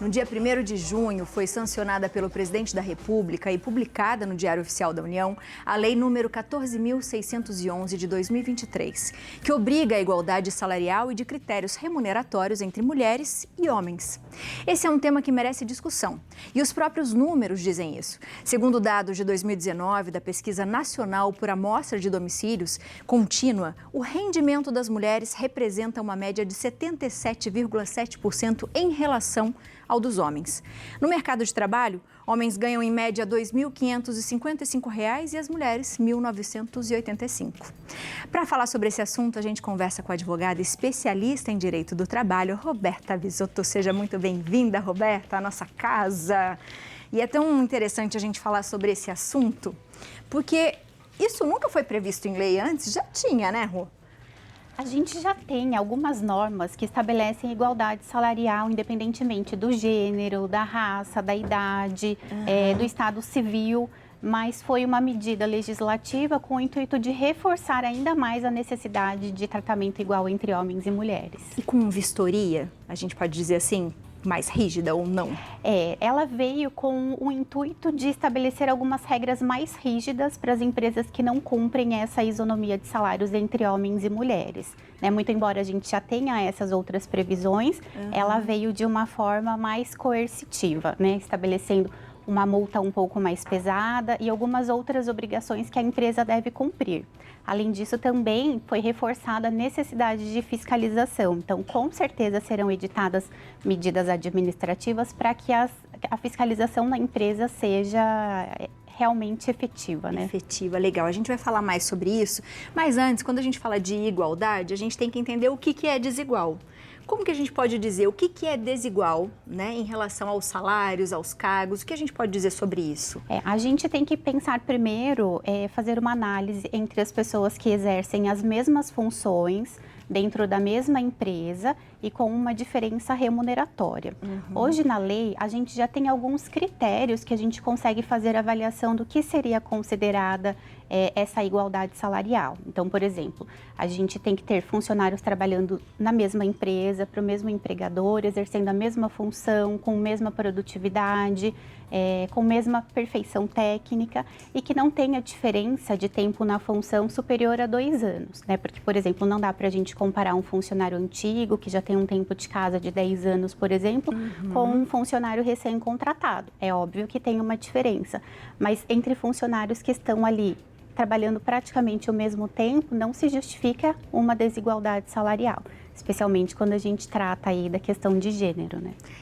No dia 1º de junho, foi sancionada pelo presidente da República e publicada no Diário Oficial da União a Lei número 14.611 de 2023, que obriga a igualdade salarial e de critérios remuneratórios entre mulheres e homens. Esse é um tema que merece discussão e os próprios números dizem isso. Segundo dados de 2019 da Pesquisa Nacional por Amostra de Domicílios Contínua, o rendimento das mulheres representa uma média de 77,7% em relação ao dos homens. No mercado de trabalho, homens ganham em média R$ 2.555 e as mulheres R$ 1.985. Para falar sobre esse assunto, a gente conversa com a advogada especialista em direito do trabalho, Roberta Bisotto. Seja muito bem-vinda, Roberta, à nossa casa. E é tão interessante a gente falar sobre esse assunto, porque isso nunca foi previsto em lei antes, já tinha, né, Rô? A gente já tem algumas normas que estabelecem igualdade salarial independentemente do gênero, da raça, da idade, do estado civil, mas foi uma medida legislativa com o intuito de reforçar ainda mais a necessidade de tratamento igual entre homens e mulheres. E com vistoria, a gente pode dizer assim, mais rígida ou não? Ela veio com o intuito de estabelecer algumas regras mais rígidas para as empresas que não cumprem essa isonomia de salários entre homens e mulheres. Muito embora a gente já tenha essas outras previsões, ela veio de uma forma mais coercitiva, estabelecendo uma multa um pouco mais pesada e algumas outras obrigações que a empresa deve cumprir. Além disso, também foi reforçada a necessidade de fiscalização. Então, com certeza serão editadas medidas administrativas para que a fiscalização da empresa seja realmente efetiva, Efetiva, legal. A gente vai falar mais sobre isso, mas antes, quando a gente fala de igualdade, a gente tem que entender o que é desigual. Como que a gente pode dizer o que é desigual, em relação aos salários, aos cargos? O que a gente pode dizer sobre isso? A gente tem que pensar primeiro, fazer uma análise entre as pessoas que exercem as mesmas funções dentro da mesma empresa e com uma diferença remuneratória. Hoje, na lei, a gente já tem alguns critérios que a gente consegue fazer avaliação do que seria considerada essa igualdade salarial. Então, por exemplo, a gente tem que ter funcionários trabalhando na mesma empresa, para o mesmo empregador, exercendo a mesma função, com a mesma produtividade, com a mesma perfeição técnica e que não tenha diferença de tempo na função superior a 2 anos, Porque, por exemplo, não dá para a gente comparar um funcionário antigo, que já tem um tempo de casa de 10 anos, por exemplo, com um funcionário recém-contratado. É óbvio que tem uma diferença, mas entre funcionários que estão ali trabalhando praticamente o mesmo tempo, não se justifica uma desigualdade salarial, especialmente quando a gente trata aí da questão de gênero,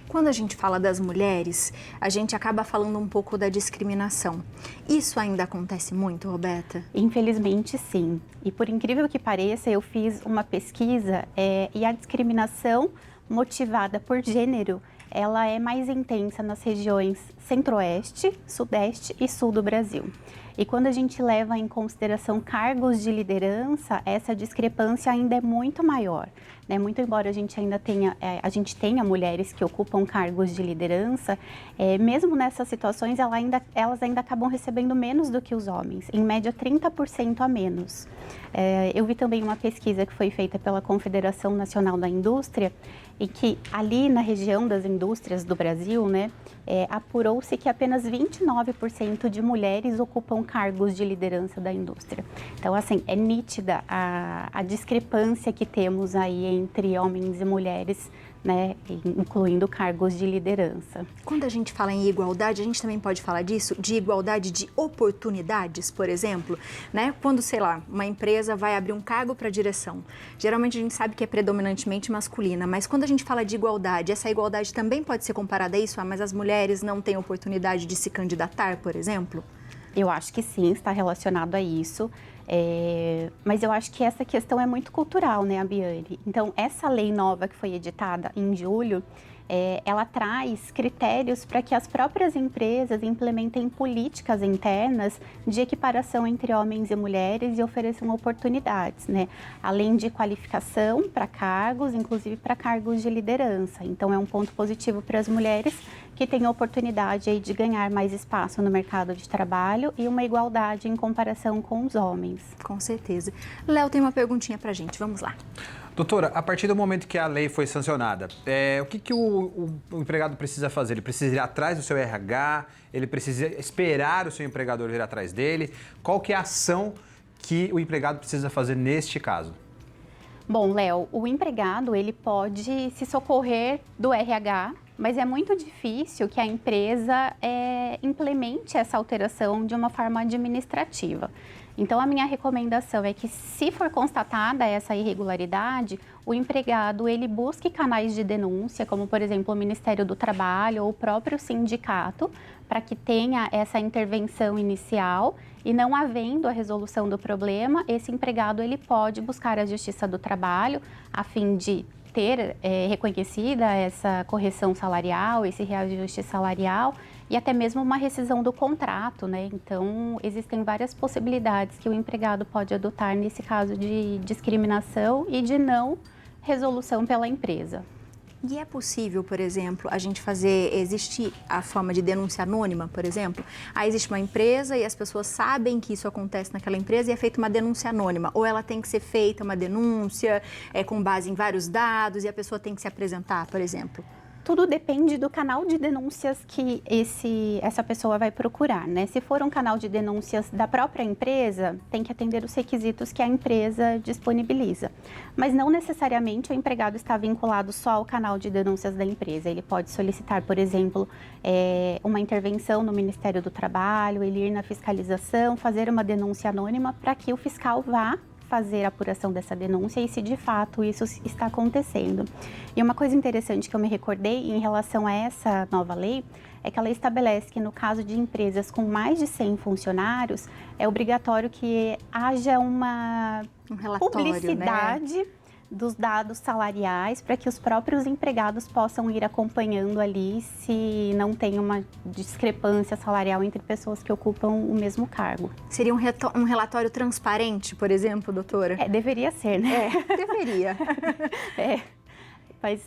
Quando a gente fala das mulheres, a gente acaba falando um pouco da discriminação. Isso ainda acontece muito, Roberta? Infelizmente, sim. E por incrível que pareça, eu fiz uma pesquisa e a discriminação motivada por gênero, ela é mais intensa nas regiões centro-oeste, sudeste e sul do Brasil. E quando a gente leva em consideração cargos de liderança, essa discrepância ainda é muito maior. Muito embora a gente ainda tenha mulheres que ocupam cargos de liderança, mesmo nessas situações elas ainda acabam recebendo menos do que os homens, em média 30% a menos. Eu vi também uma pesquisa que foi feita pela Confederação Nacional da Indústria, e que ali na região das indústrias do Brasil, apurou-se que apenas 29% de mulheres ocupam cargos de liderança da indústria. Então, assim, é nítida a discrepância que temos aí entre homens e mulheres, incluindo cargos de liderança. Quando a gente fala em igualdade, a gente também pode falar disso, de igualdade de oportunidades, por exemplo, Quando, sei lá, uma empresa vai abrir um cargo para direção, geralmente a gente sabe que é predominantemente masculina, mas quando a gente fala de igualdade, essa igualdade também pode ser comparada a isso? Mas as mulheres não têm oportunidade de se candidatar, por exemplo? Eu acho que sim, está relacionado a isso. Mas eu acho que essa questão é muito cultural, Abiane? Então, essa lei nova que foi editada em julho, ela traz critérios para que as próprias empresas implementem políticas internas de equiparação entre homens e mulheres e ofereçam oportunidades, além de qualificação para cargos, inclusive para cargos de liderança. Então, é um ponto positivo para as mulheres que têm a oportunidade aí de ganhar mais espaço no mercado de trabalho e uma igualdade em comparação com os homens. Com certeza. Léo tem uma perguntinha para a gente, vamos lá. Doutora, a partir do momento que a lei foi sancionada, o que o empregado precisa fazer? Ele precisa ir atrás do seu RH? Ele precisa esperar o seu empregador vir atrás dele? Qual que é a ação que o empregado precisa fazer neste caso? Bom, Léo, o empregado ele pode se socorrer do RH, mas é muito difícil que a empresa implemente essa alteração de uma forma administrativa. Então, a minha recomendação é que, se for constatada essa irregularidade, o empregado ele busque canais de denúncia, como, por exemplo, o Ministério do Trabalho ou o próprio sindicato, para que tenha essa intervenção inicial e, não havendo a resolução do problema, esse empregado ele pode buscar a Justiça do Trabalho a fim de ter reconhecida essa correção salarial, esse reajuste salarial e até mesmo uma rescisão do contrato, né? Então, existem várias possibilidades que o empregado pode adotar nesse caso de discriminação e de não resolução pela empresa. E é possível, por exemplo, a gente existe a forma de denúncia anônima, por exemplo? Aí existe uma empresa e as pessoas sabem que isso acontece naquela empresa e é feita uma denúncia anônima. Ou ela tem que ser feita uma denúncia com base em vários dados e a pessoa tem que se apresentar, por exemplo? Tudo depende do canal de denúncias que essa pessoa vai procurar, né? Se for um canal de denúncias da própria empresa, tem que atender os requisitos que a empresa disponibiliza. Mas não necessariamente o empregado está vinculado só ao canal de denúncias da empresa. Ele pode solicitar, por exemplo, uma intervenção no Ministério do Trabalho, ele ir na fiscalização, fazer uma denúncia anônima para que o fiscal vá fazer a apuração dessa denúncia e se de fato isso está acontecendo. E uma coisa interessante que eu me recordei em relação a essa nova lei é que ela estabelece que no caso de empresas com mais de 100 funcionários, é obrigatório que haja uma publicidade, né, dos dados salariais para que os próprios empregados possam ir acompanhando ali se não tem uma discrepância salarial entre pessoas que ocupam o mesmo cargo. Seria um relatório transparente, por exemplo, doutora? Deveria ser, né? Deveria. Mas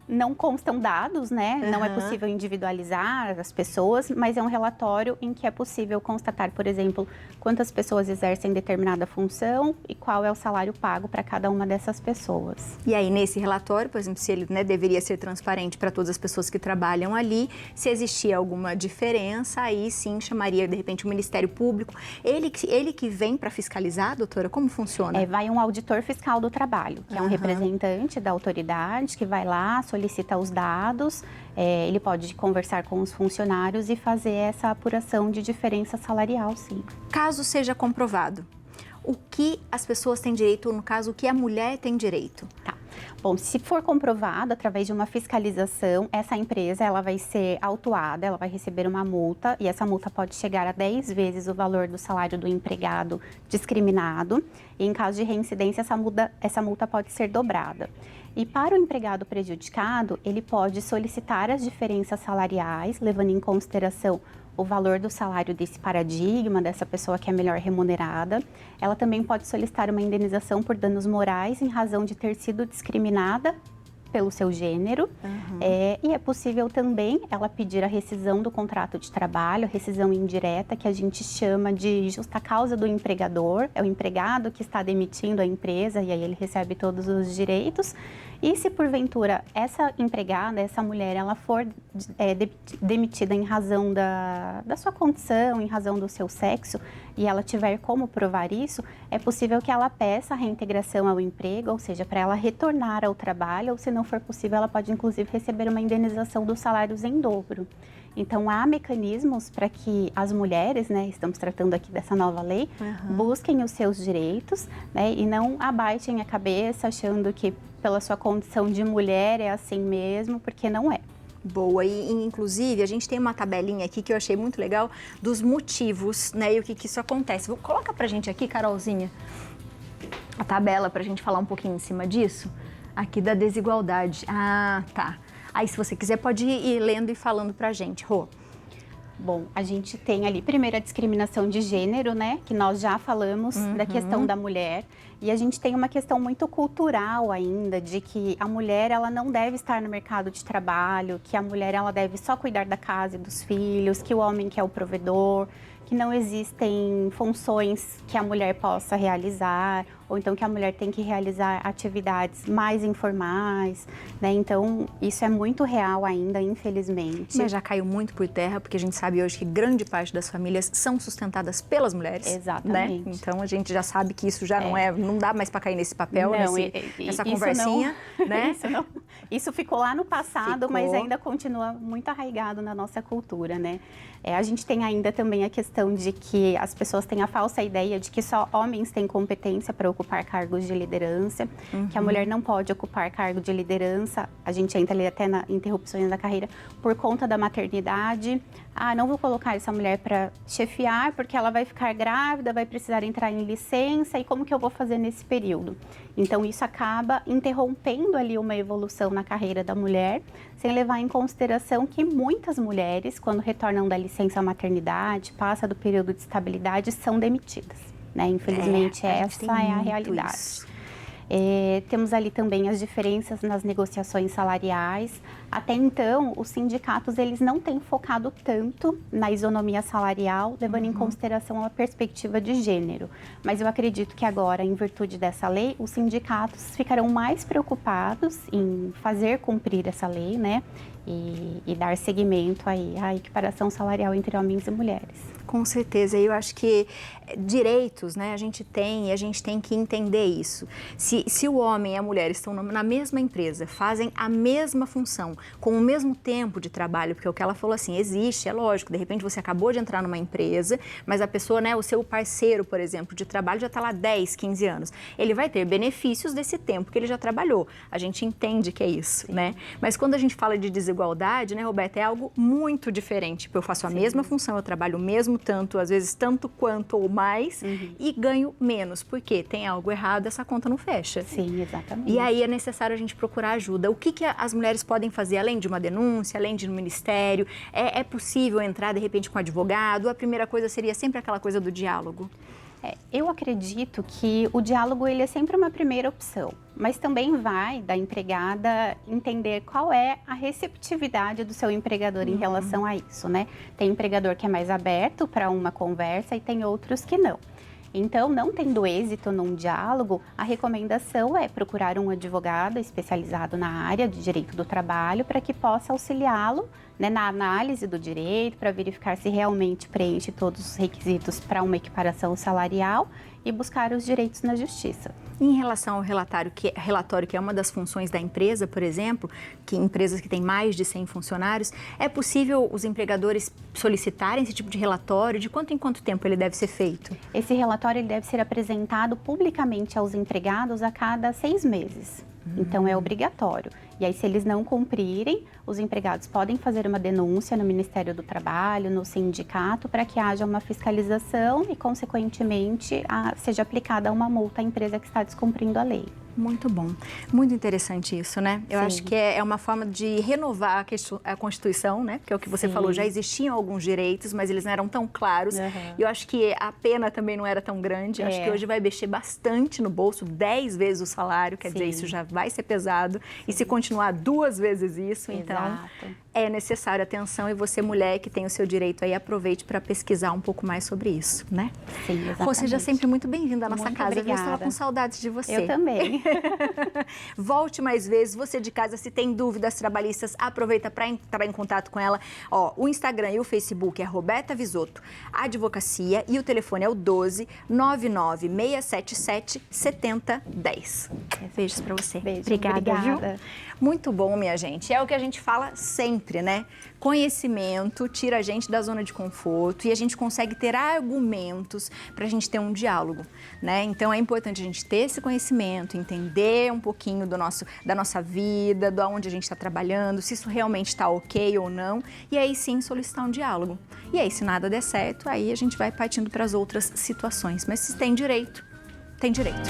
não constam dados, né? Não é possível individualizar as pessoas, mas é um relatório em que é possível constatar, por exemplo, quantas pessoas exercem determinada função e qual é o salário pago para cada uma dessas pessoas. E aí, nesse relatório, por exemplo, se ele deveria ser transparente para todas as pessoas que trabalham ali, se existia alguma diferença, aí sim chamaria, de repente, o Ministério Público. Ele que vem para fiscalizar, doutora? Como funciona? Vai um auditor fiscal do trabalho, que é um representante da autoridade, que vai lá, solicita os dados, ele pode conversar com os funcionários e fazer essa apuração de diferença salarial, sim. Caso seja comprovado, o que as pessoas têm direito, ou no caso, o que a mulher tem direito? Tá. Bom, se for comprovado através de uma fiscalização, essa empresa ela vai ser autuada, ela vai receber uma multa e essa multa pode chegar a 10 vezes o valor do salário do empregado discriminado. E em caso de reincidência, essa multa pode ser dobrada. E para o empregado prejudicado, ele pode solicitar as diferenças salariais, levando em consideração o valor do salário desse paradigma, dessa pessoa que é melhor remunerada. Ela também pode solicitar uma indenização por danos morais em razão de ter sido discriminada pelo seu gênero. E é possível também ela pedir a rescisão do contrato de trabalho, a rescisão indireta, que a gente chama de justa causa do empregador. É o empregado que está demitindo a empresa e aí ele recebe todos os direitos. E se porventura essa empregada, essa mulher, ela for demitida em razão da sua condição, em razão do seu sexo, e ela tiver como provar isso, é possível que ela peça a reintegração ao emprego, ou seja, para ela retornar ao trabalho, ou se não for possível, ela pode inclusive receber uma indenização dos salários em dobro. Então, há mecanismos para que as mulheres, né, estamos tratando aqui dessa nova lei, busquem os seus direitos, né, e não abaixem a cabeça achando que pela sua condição de mulher é assim mesmo, porque não é. Boa, e inclusive a gente tem uma tabelinha aqui que eu achei muito legal dos motivos, né, e o que isso acontece. Coloca pra gente aqui, Carolzinha, a tabela pra gente falar um pouquinho em cima disso, aqui da desigualdade. Ah, tá. Aí, se você quiser, pode ir lendo e falando pra gente, Rô. Bom, a gente tem ali, primeiro, a discriminação de gênero, né? Que nós já falamos da questão da mulher. E a gente tem uma questão muito cultural ainda, de que a mulher ela não deve estar no mercado de trabalho, que a mulher ela deve só cuidar da casa e dos filhos, que o homem que é o provedor, que não existem funções que a mulher possa realizar, ou então que a mulher tem que realizar atividades mais informais, né? Então, isso é muito real ainda, infelizmente. Mas já caiu muito por terra, porque a gente sabe hoje que grande parte das famílias são sustentadas pelas mulheres. Exatamente. Né? Então, a gente já sabe que isso já não dá mais para cair nesse papel, nessa conversinha, não, né? Isso ficou lá no passado, mas ainda continua muito arraigado na nossa cultura, né? A gente tem ainda também a questão de que as pessoas têm a falsa ideia de que só homens têm competência para ocupar cargos de liderança, que a mulher não pode ocupar cargo de liderança. A gente entra ali até na interrupções da carreira por conta da maternidade. Não vou colocar essa mulher para chefiar porque ela vai ficar grávida, vai precisar entrar em licença, e como que eu vou fazer nesse período? Então, isso acaba interrompendo ali uma evolução na carreira da mulher, sem levar em consideração que muitas mulheres, quando retornam da licença maternidade, passa do período de estabilidade, são demitidas, né? Infelizmente, essa é a realidade. Isso. Temos ali também as diferenças nas negociações salariais. Até então, os sindicatos eles não têm focado tanto na isonomia salarial, levando em consideração a perspectiva de gênero. Mas eu acredito que agora, em virtude dessa lei, os sindicatos ficarão mais preocupados em fazer cumprir essa lei, né? E dar seguimento aí à equiparação salarial entre homens e mulheres. Com certeza, eu acho que direitos, né, a gente tem e a gente tem que entender isso. Se o homem e a mulher estão na mesma empresa, fazem a mesma função, com o mesmo tempo de trabalho, porque o que ela falou assim, existe, é lógico, de repente você acabou de entrar numa empresa, mas a pessoa, né, o seu parceiro, por exemplo, de trabalho já está lá 10, 15 anos, ele vai ter benefícios desse tempo que ele já trabalhou. A gente entende que é isso, né? Mas quando a gente fala de desigualdade, né, Roberta, é algo muito diferente. Eu faço a mesma função, eu trabalho o mesmo tanto, às vezes tanto quanto ou mais, e ganho menos, porque tem algo errado, essa conta não fecha. Sim, exatamente. E aí é necessário a gente procurar ajuda. O que as mulheres podem fazer, além de uma denúncia, além de ir no ministério? É possível entrar, de repente, com advogado? A primeira coisa seria sempre aquela coisa do diálogo? Eu acredito que o diálogo ele é sempre uma primeira opção, mas também vai da empregada entender qual é a receptividade do seu empregador em relação a isso, né? Tem empregador que é mais aberto para uma conversa e tem outros que não. Então, não tendo êxito num diálogo, a recomendação é procurar um advogado especializado na área de direito do trabalho para que possa auxiliá-lo, né, na análise do direito, para verificar se realmente preenche todos os requisitos para uma equiparação salarial e buscar os direitos na justiça. Em relação ao relatório, que é uma das funções da empresa, por exemplo, que empresas que têm mais de 100 funcionários, é possível os empregadores solicitarem esse tipo de relatório? De quanto em quanto tempo ele deve ser feito? Esse relatório ele deve ser apresentado publicamente aos empregados a cada 6 meses. Então, é obrigatório. E aí, se eles não cumprirem, os empregados podem fazer uma denúncia no Ministério do Trabalho, no sindicato, para que haja uma fiscalização e, consequentemente, seja aplicada uma multa à empresa que está descumprindo a lei. Muito bom. Muito interessante isso, né? Eu Sim. acho que é uma forma de renovar a Constituição, né? Porque é o que você falou, já existiam alguns direitos, mas eles não eram tão claros. E eu acho que a pena também não era tão grande. Eu acho que hoje vai mexer bastante no bolso, 10 vezes o salário, quer dizer, isso já vai ser pesado. E se continuar 2 vezes isso, então é necessário atenção. E você, mulher, que tem o seu direito aí, aproveite para pesquisar um pouco mais sobre isso, né? Sim, exatamente. Seja sempre muito bem-vinda à nossa Muito casa. obrigada. Eu estava com saudades de você. Eu também. Volte mais vezes, você de casa, se tem dúvidas trabalhistas, aproveita para entrar em contato com ela. O Instagram e o Facebook é Roberta Visoto Advocacia e o telefone é o 12 99 677 7010. Beijos para você. Beijo. Obrigada. Viu? Muito bom, minha gente. É o que a gente fala sempre, né? Conhecimento tira a gente da zona de conforto e a gente consegue ter argumentos para a gente ter um diálogo, né? Então é importante a gente ter esse conhecimento, entender um pouquinho da nossa vida, de onde a gente está trabalhando, se isso realmente está ok ou não, e aí sim solicitar um diálogo. E aí, se nada der certo, aí a gente vai partindo para as outras situações. Mas se tem direito, tem direito.